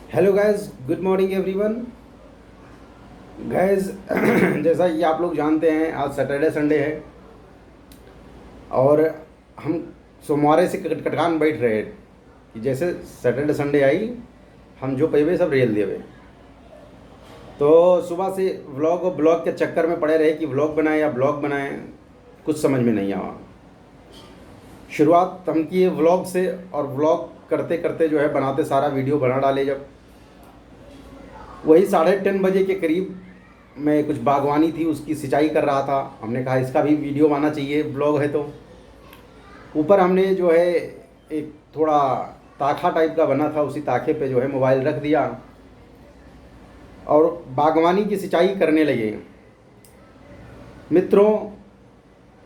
Hello guys, good morning everyone. Guys जैसा कि आप लोग जानते हैं, आज सैटरडे संडे है और हम सोमवार से कटकान बैठ रहे हैं कि जैसे सैटरडे संडे आई हम जो पेवे सब रेल देवे। तो सुबह से व्लॉग और ब्लॉग के चक्कर में पड़े रहे कि व्लॉग बनाएं या ब्लॉग बनाएं, कुछ समझ में नहीं आया। शुरुआत हम किए व्लॉग से और व्लॉग करते करते जो है बनाते सारा वीडियो बना डाले। जब वही 10:30 बजे के करीब मैं कुछ बागवानी थी उसकी सिंचाई कर रहा था। हमने कहा इसका भी वीडियो आना चाहिए, ब्लॉग है तो। ऊपर हमने जो है एक थोड़ा ताखा टाइप का बना था, उसी ताखे पे जो है मोबाइल रख दिया और बागवानी की सिंचाई करने लगे। मित्रों,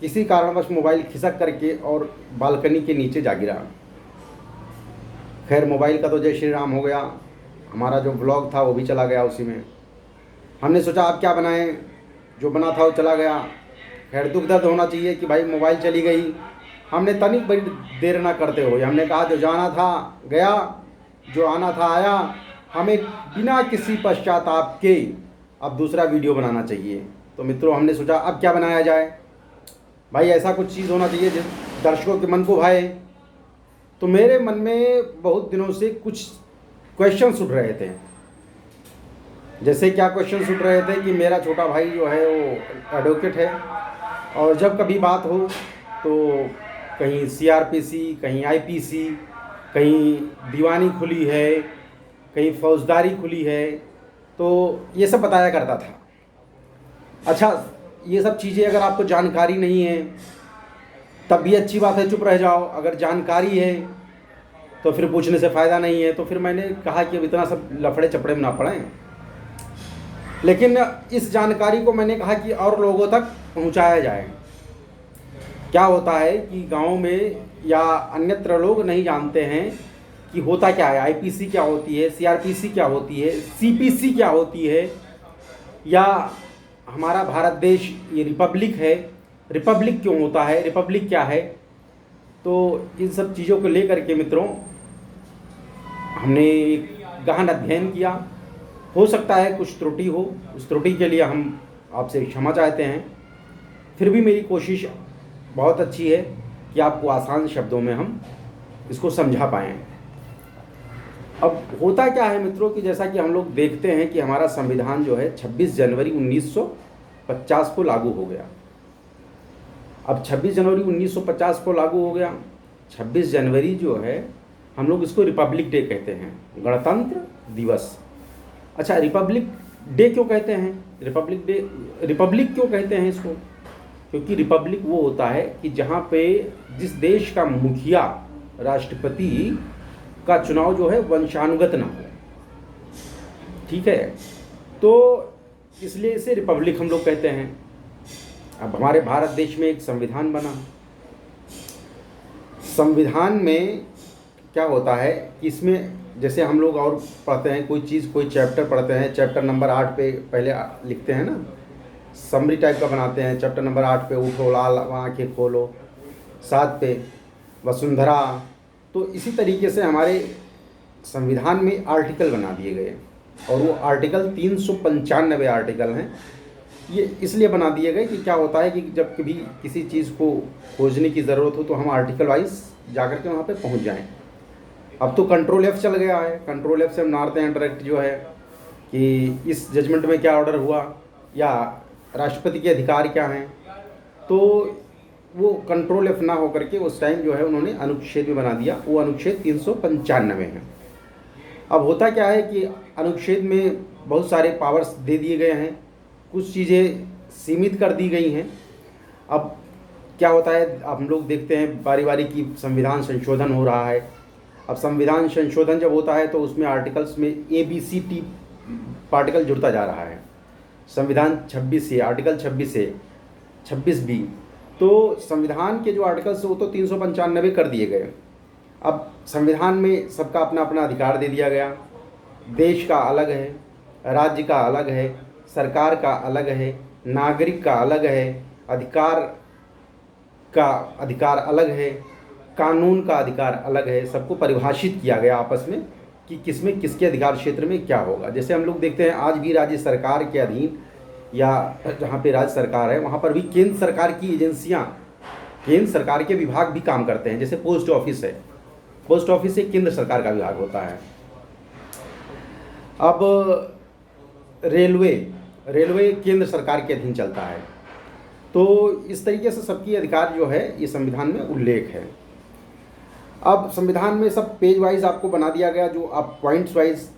किसी कारणवश मोबाइल खिसक करके और बालकनी के नीचे जा गिरा। खैर, मोबाइल का तो जय श्री राम हो गया। हमारा जो ब्लॉग था वो भी चला गया उसी में। हमने सोचा अब क्या बनाएं, जो बना था वो चला गया। खैर, दुख दर्द होना चाहिए कि भाई मोबाइल चली गई। हमने तनिक बड़ी देर ना करते हुए हमने कहा जो जाना था गया, जो आना था आया। हमें बिना किसी पश्चाताप के अब दूसरा वीडियो बनाना चाहिए। तो मित्रों, हमने सोचा अब क्या बनाया जाए। भाई ऐसा कुछ चीज़ होना चाहिए जो दर्शकों के मन को भाए। तो मेरे मन में बहुत दिनों से कुछ क्वेश्चंस उठ रहे थे। जैसे क्या क्वेश्चंस उठ रहे थे कि मेरा छोटा भाई जो है वो एडवोकेट है और जब कभी बात हो तो कहीं सीआरपीसी, कहीं आईपीसी, कहीं दीवानी खुली है, कहीं फौजदारी खुली है, तो ये सब बताया करता था। अच्छा, ये सब चीज़ें अगर आपको जानकारी नहीं है तब भी अच्छी बात है, चुप रह जाओ। अगर जानकारी है तो फिर पूछने से फ़ायदा नहीं है। तो फिर मैंने कहा कि अब इतना सब लफड़े चपड़े में ना पड़ें, लेकिन इस जानकारी को मैंने कहा कि और लोगों तक पहुंचाया जाए। क्या होता है कि गांव में या अन्यत्र लोग नहीं जानते हैं कि होता क्या है, आईपीसी क्या होती है, सीआरपीसी क्या होती है, सीपीसी क्या होती है, या हमारा भारत देश ये रिपब्लिक है, रिपब्लिक क्यों होता है, रिपब्लिक क्या है। तो इन सब चीज़ों को लेकर के मित्रों हमने एक गहन अध्ययन किया। हो सकता है कुछ त्रुटि हो, उस त्रुटि के लिए हम आपसे क्षमा चाहते हैं। फिर भी मेरी कोशिश बहुत अच्छी है कि आपको आसान शब्दों में हम इसको समझा पाएँ। अब होता क्या है मित्रों कि जैसा कि हम लोग देखते हैं कि हमारा संविधान जो है 26 जनवरी 1950 को लागू हो गया। अब 26 जनवरी 1950 को लागू हो गया। 26 जनवरी जो है हम लोग इसको रिपब्लिक डे कहते हैं, गणतंत्र दिवस। अच्छा, रिपब्लिक डे क्यों कहते हैं, रिपब्लिक डे, रिपब्लिक क्यों कहते हैं इसको? क्योंकि रिपब्लिक वो होता है कि जहाँ पे जिस देश का मुखिया, राष्ट्रपति का चुनाव जो है वंशानुगत ना हो। ठीक है, तो इसलिए इसे रिपब्लिक हम लोग कहते हैं। अब हमारे भारत देश में एक संविधान बना। संविधान में क्या होता है कि इसमें जैसे हम लोग और पढ़ते हैं कोई चीज़, कोई चैप्टर पढ़ते हैं, चैप्टर नंबर 8 पे पहले लिखते हैं ना, समरी टाइप का बनाते हैं। चैप्टर नंबर 8 पे उठो लाल आँखें खोलो, 7 पे वसुंधरा। तो इसी तरीके से हमारे संविधान में आर्टिकल बना दिए गए और वो आर्टिकल 395 आर्टिकल हैं। ये इसलिए बना दिए गए कि क्या होता है कि जब कभी किसी चीज़ को खोजने की ज़रूरत हो तो हम आर्टिकल वाइज जाकर के वहाँ पे पहुँच जाएं। अब तो कंट्रोल F चल गया है, कंट्रोल F से हम मारते हैं डायरेक्ट जो है कि इस जजमेंट में क्या ऑर्डर हुआ या राष्ट्रपति के अधिकार क्या हैं। तो वो कंट्रोल F ना होकर के उस टाइम जो है उन्होंने अनुच्छेद में बना दिया, वो अनुच्छेद 395 है। अब होता क्या है कि अनुच्छेद में बहुत सारे पावर्स दे दिए गए हैं, कुछ चीज़ें सीमित कर दी गई हैं। अब क्या होता है, अब हम लोग देखते हैं बारी बारी की संविधान संशोधन हो रहा है। अब संविधान संशोधन जब होता है तो उसमें आर्टिकल्स में ABCD पार्टिकल जुड़ता जा रहा है। संविधान 26 से आर्टिकल 26 से 26B, तो संविधान के जो आर्टिकल्स वो तो 395 कर दिए गए। अब संविधान में सबका अपना अपना अधिकार दे दिया गया। देश का अलग है, राज्य का अलग है, सरकार का अलग है, नागरिक का अलग है, अधिकार का अधिकार अलग है, कानून का अधिकार अलग है। सबको परिभाषित किया गया आपस में कि किसमें किसके अधिकार क्षेत्र में क्या होगा। जैसे हम लोग देखते हैं आज भी राज्य सरकार के अधीन या जहाँ पे राज्य सरकार है वहाँ पर भी केंद्र सरकार की एजेंसियाँ, केंद्र सरकार के विभाग भी काम करते हैं। जैसे पोस्ट ऑफिस है, पोस्ट ऑफिस एक केंद्र सरकार का विभाग होता है। अब रेलवे केंद्र सरकार के अधीन चलता है। तो इस तरीके से सबकी अधिकार जो है ये संविधान में उल्लेख है। अब संविधान में सब पेज वाइज आपको बना दिया गया, जो आप पॉइंट्स वाइज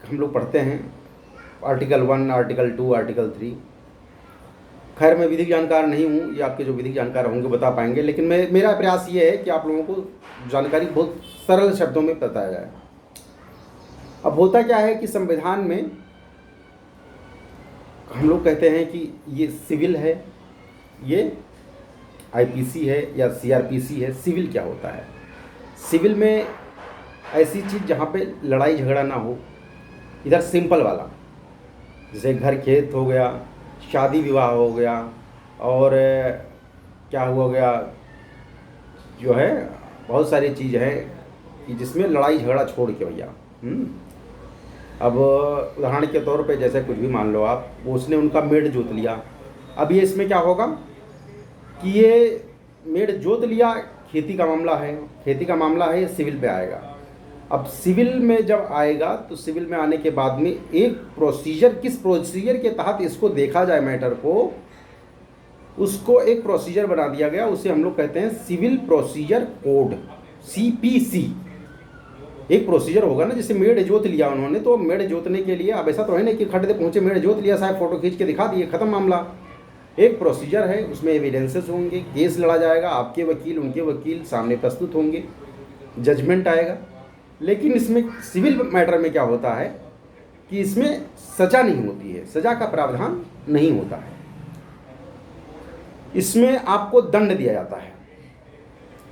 हम लोग पढ़ते हैं, आर्टिकल 1, आर्टिकल 2, आर्टिकल 3। खैर मैं विधिक जानकार नहीं हूँ, ये आपके जो विधिक जानकार होंगे बता पाएंगे, लेकिन मेरा प्रयास ये है कि आप लोगों को जानकारी बहुत सरल शब्दों में बताया जाए। अब होता क्या है कि संविधान में हम लोग कहते हैं कि ये सिविल है, ये आईपीसी है या सीआरपीसी है। सिविल क्या होता है? सिविल में ऐसी चीज़ जहाँ पे लड़ाई झगड़ा ना हो, इधर सिंपल वाला, जैसे घर खेत हो गया, शादी विवाह हो गया, और क्या हो गया जो है बहुत सारी चीज़ है कि जिसमें लड़ाई झगड़ा छोड़ के भैया। अब उदाहरण के तौर पे जैसे कुछ भी मान लो आप, वो उसने उनका मेढ़ जोत लिया। अब ये इसमें क्या होगा कि ये मेढ़ जोत लिया, खेती का मामला है, खेती का मामला है, ये सिविल पे आएगा। अब सिविल में जब आएगा तो सिविल में आने के बाद में एक प्रोसीजर, किस प्रोसीजर के तहत इसको देखा जाए मैटर को, उसको एक प्रोसीजर बना दिया गया। उसे हम लोग कहते हैं सिविल प्रोसीजर कोड, सीपीसी। एक प्रोसीजर होगा ना, जैसे मेढ़ जोत लिया उन्होंने, तो मेढ़ जोतने के लिए अब ऐसा तो है नहीं कि खड्डे पहुंचे मेढ़ जोत लिया साहब, फोटो खींच के दिखा दिए, खत्म मामला। एक प्रोसीजर है, उसमें एविडेंसेस होंगे, केस लड़ा जाएगा, आपके वकील उनके वकील सामने प्रस्तुत होंगे, जजमेंट आएगा। लेकिन इसमें सिविल मैटर में क्या होता है कि इसमें सजा नहीं होती है, सजा का प्रावधान नहीं होता है। इसमें आपको दंड दिया जाता है।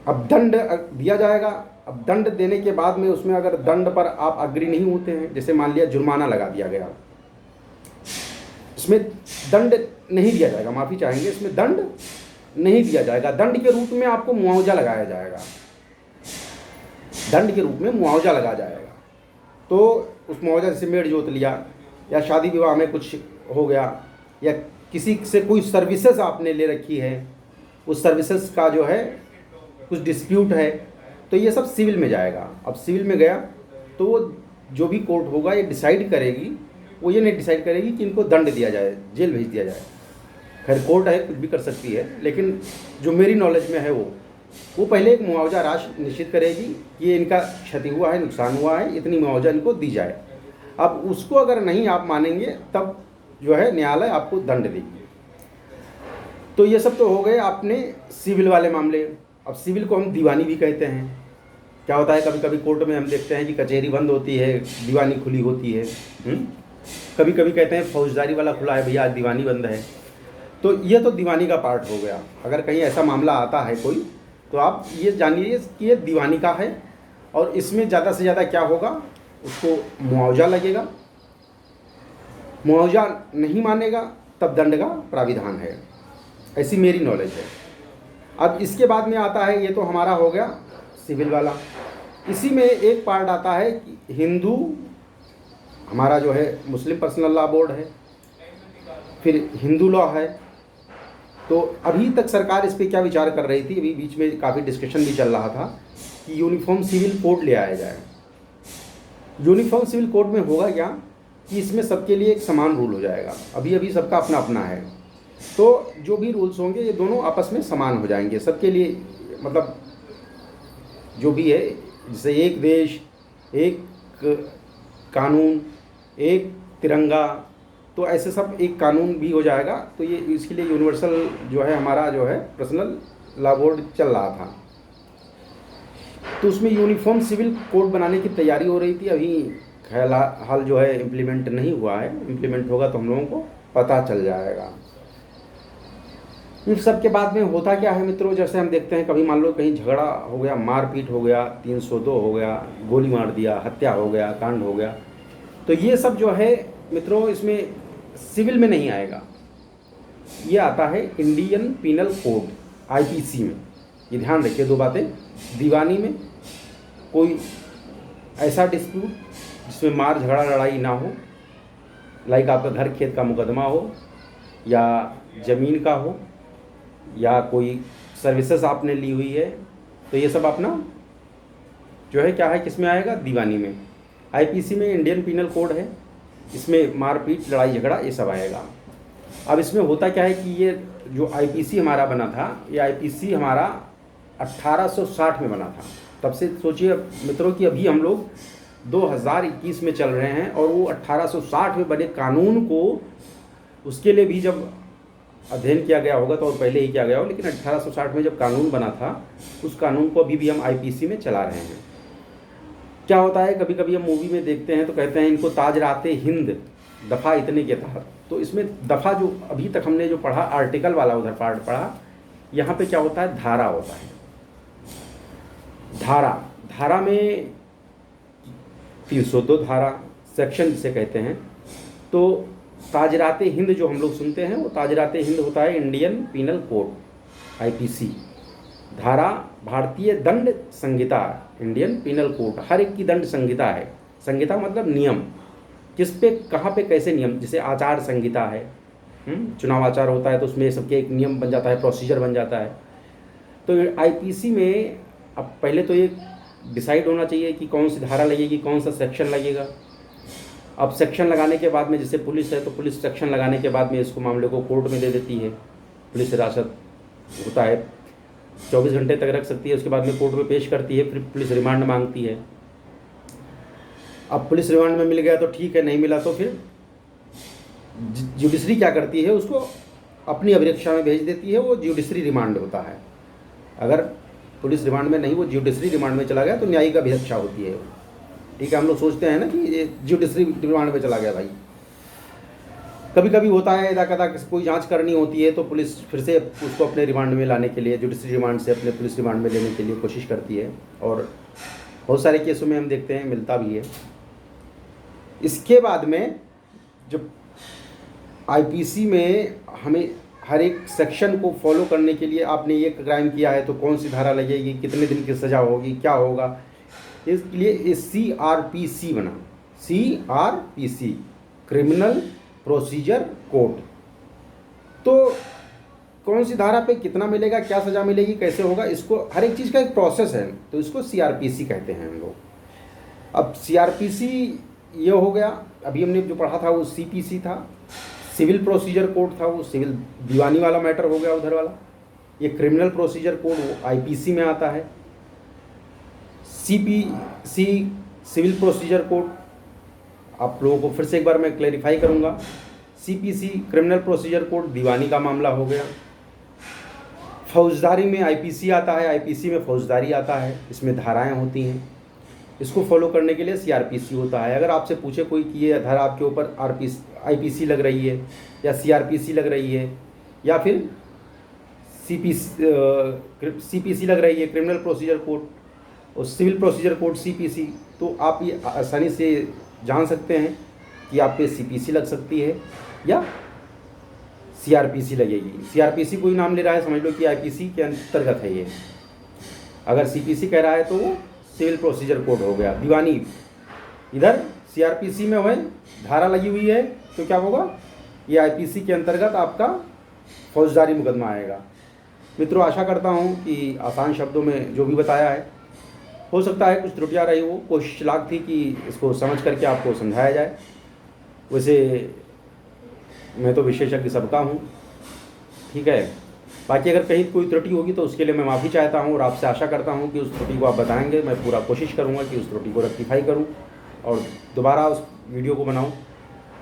अब दंड दिया जाएगा, अब दंड देने के बाद में उसमें अगर दंड पर आप अग्री नहीं होते हैं, जैसे मान लिया जुर्माना लगा दिया गया, इसमें दंड नहीं दिया जाएगा, माफ़ी चाहेंगे, इसमें दंड नहीं दिया जाएगा। दंड के रूप में आपको मुआवजा लगाया जाएगा, दंड के रूप में मुआवजा लगा जाएगा। तो उस मुआवजा जैसे मेढ़ जोत लिया या शादी विवाह में कुछ हो गया या किसी से कोई सर्विसेज आपने ले रखी है, उस सर्विसेज का जो है कुछ डिस्प्यूट है, तो ये सब सिविल में जाएगा। अब सिविल में गया तो वो जो भी कोर्ट होगा ये डिसाइड करेगी, वो ये नहीं डिसाइड करेगी कि इनको दंड दिया जाए, जेल भेज दिया जाए। खैर कोर्ट है, कुछ भी कर सकती है, लेकिन जो मेरी नॉलेज में है वो पहले एक मुआवजा राशि निश्चित करेगी कि इनका क्षति हुआ है, नुकसान हुआ है, इतनी मुआवजा इनको दी जाए। अब उसको अगर नहीं आप मानेंगे तब जो है न्यायालय आपको दंड देगी। तो ये सब तो हो गए आपने सिविल वाले मामले। अब सिविल को हम दीवानी भी कहते हैं। क्या होता है, कभी कभी कोर्ट में हम देखते हैं कि कचहरी बंद होती है, दीवानी खुली होती है। कभी कभी कहते हैं फौजदारी वाला खुला है भैया, आज दीवानी बंद है। तो ये तो दीवानी का पार्ट हो गया। अगर कहीं ऐसा मामला आता है कोई, तो आप ये जानिए कि ये दीवानी का है, और इसमें ज़्यादा से ज़्यादा क्या होगा, उसको मुआवजा लगेगा। मुआवजा नहीं मानेगा तब दंड का प्राविधान है, ऐसी मेरी नॉलेज है। अब इसके बाद में आता है, ये तो हमारा हो गया सिविल वाला। इसी में एक पार्ट आता है कि हिंदू, हमारा जो है मुस्लिम पर्सनल लॉ बोर्ड है, फिर हिंदू लॉ है। तो अभी तक सरकार इस पर क्या विचार कर रही थी, अभी बीच में काफ़ी डिस्कशन भी चल रहा था कि यूनिफॉर्म सिविल कोड ले आया जाए। यूनिफॉर्म सिविल कोड में होगा क्या कि इसमें सबके लिए एक समान रूल हो जाएगा। अभी सबका अपना अपना है, तो जो भी रूल्स होंगे ये दोनों आपस में समान हो जाएंगे सबके लिए। मतलब जो भी है, जैसे एक देश, एक कानून, एक तिरंगा, तो ऐसे सब एक कानून भी हो जाएगा। तो ये इसके लिए यूनिवर्सल जो है हमारा जो है पर्सनल लॉ बोर्ड चल रहा था, तो उसमें यूनिफॉर्म सिविल कोड बनाने की तैयारी हो रही थी। अभी हाल जो है इम्प्लीमेंट नहीं हुआ है, इम्प्लीमेंट होगा तो हम लोगों को पता चल जाएगा। इस सब के बाद में होता क्या है मित्रों, जैसे हम देखते हैं कभी मान लो कहीं झगड़ा हो गया, मारपीट हो गया, 302 हो गया, गोली मार दिया, हत्या हो गया, कांड हो गया, तो ये सब जो है मित्रों इसमें सिविल में नहीं आएगा, ये आता है इंडियन पीनल कोड आईपीसी में। ये ध्यान रखिए दो बातें, दीवानी में कोई ऐसा डिस्प्यूट जिसमें मार झगड़ा लड़ाई ना हो, लाइक आपका घर खेत का मुकदमा हो या ज़मीन का हो या कोई सर्विसेज आपने ली हुई है, तो ये सब अपना जो है क्या है, किस में आएगा, दीवानी में। आईपीसी में इंडियन पीनल कोड है, इसमें मारपीट लड़ाई झगड़ा ये सब आएगा। अब इसमें होता क्या है कि ये जो आईपीसी हमारा बना था, ये आईपीसी हमारा 1860 में बना था। तब से सोचिए मित्रों कि अभी हम लोग 2021 में चल रहे हैं और वो 1860 में बने कानून को, उसके लिए भी जब अध्ययन किया गया होगा तो और पहले ही किया गया हो, लेकिन 1860 में जब कानून बना था उस कानून को अभी भी हम आईपीसी में चला रहे हैं। क्या होता है, कभी कभी हम मूवी में देखते हैं तो कहते हैं इनको ताजराते हिंद दफ़ा इतने के तहत, तो इसमें दफ़ा जो अभी तक हमने जो पढ़ा आर्टिकल वाला उधर पार्ट पढ़ा, यहाँ पे क्या होता है, धारा होता है। धारा में 302 धारा सेक्शन जिसे कहते हैं। तो ताजराते हिंद जो हम लोग सुनते हैं वो ताजराते हिंद होता है इंडियन पीनल कोड आईपीसी। धारा भारतीय दंड संहिता, इंडियन पीनल कोड, हर एक की दंड संहिता है। संहिता मतलब नियम, किस पे कहाँ पे कैसे नियम, जैसे आचार संहिता है, चुनाव आचार होता है तो उसमें सबके एक नियम बन जाता है, प्रोसीजर बन जाता है। तो आईपीसी में अब पहले तो ये डिसाइड होना चाहिए कि कौन सी धारा लगेगी, कौन सा सेक्शन लगेगा। अब सेक्शन लगाने के बाद में, जैसे पुलिस है तो पुलिस सेक्शन लगाने के बाद में इसको मामले को कोर्ट में दे देती है। पुलिस हिरासत होता है 24 घंटे तक रख सकती है, उसके बाद में कोर्ट में पेश करती है, फिर पुलिस रिमांड मांगती है। अब पुलिस रिमांड में मिल गया तो ठीक है, नहीं मिला तो फिर जुडिशरी क्या करती है, उसको अपनी अभिरक्षा में भेज देती है, वो जुडिशरी रिमांड होता है। अगर पुलिस रिमांड में नहीं, वो जुडिशरी रिमांड में चला गया तो न्यायिक अभिरक्षा होती है। ठीक है, हम लोग सोचते हैं ना कि ये जुडिशरी रिमांड में चला गया भाई। कभी कभी होता है यदा कदा कोई जांच करनी होती है तो पुलिस फिर से उसको अपने रिमांड में लाने के लिए, जुडिशरी रिमांड से अपने पुलिस रिमांड में लेने के लिए कोशिश करती है, और बहुत सारे केसों में हम देखते हैं मिलता भी है। इसके बाद में जब आईपीसी में हमें हर एक सेक्शन को फॉलो करने के लिए, आपने ये क्राइम किया है तो कौन सी धारा लगेगी, कितने दिन की सज़ा होगी, क्या होगा, इसके लिए CRPC बना। CRPC criminal procedure code. तो कौन सी धारा पे कितना मिलेगा, क्या सज़ा मिलेगी, कैसे होगा, इसको हर एक चीज़ का एक प्रोसेस है, तो इसको CRPC कहते हैं हम लोग। अब CRPC ये हो गया। अभी हमने जो पढ़ा था वो CPC था, सिविल प्रोसीजर कोड था, वो सिविल दीवानी वाला मैटर हो गया उधर वाला। ये क्रिमिनल प्रोसीजर कोड वो आईपीसी में आता है। CPC सिविल प्रोसीजर कोड, आप लोगों को फिर से एक बार मैं क्लैरिफाई करूंगा, CPC क्रिमिनल प्रोसीजर कोड दीवानी का मामला हो गया। फौजदारी में आईपीसी आता है, आईपीसी में फौजदारी आता है, इसमें धाराएं होती हैं, इसको फॉलो करने के लिए CRPC होता है। अगर आपसे पूछे कोई कि ये धारा आपके ऊपर आईपीसी लग रही है या CRPC लग रही है या फिर CPC लग रही है, क्रिमिनल प्रोसीजर कोड, और सिविल प्रोसीजर कोड CPC, तो आप ये आसानी से जान सकते हैं कि आप पे CPC लग सकती है या CRPC लगेगी। CRPC कोई नाम ले रहा है, समझ लो कि आईपीसी के अंतर्गत है ये। अगर CPC कह रहा है तो वो सिविल प्रोसीजर कोड हो गया दीवानी। इधर CRPC में है, धारा लगी हुई है, तो क्या होगा, ये आईपीसी के अंतर्गत आपका फौजदारी मुकदमा आएगा। मित्रों, आशा करता हूँ कि आसान शब्दों में जो भी बताया है, हो सकता है कुछ त्रुटियाँ रही हो, कोशिश लाख थी कि इसको समझ करके आपको समझाया जाए। वैसे मैं तो विशेषज्ञ सबका हूँ, ठीक है। बाकी अगर कहीं कोई त्रुटि होगी तो उसके लिए मैं माफ़ी चाहता हूँ और आपसे आशा करता हूँ कि उस त्रुटि को आप बताएंगे। मैं पूरा कोशिश करूँगा कि उस त्रुटि को रेक्टिफाई करूँ और दोबारा उस वीडियो को बनाऊँ।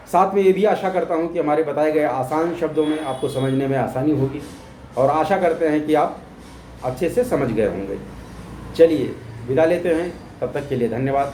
साथ में ये भी आशा करता हूँ कि हमारे बताए गए आसान शब्दों में आपको समझने में आसानी होगी, और आशा करते हैं कि आप अच्छे से समझ गए होंगे। चलिए विदा लेते हैं, तब तक के लिए धन्यवाद।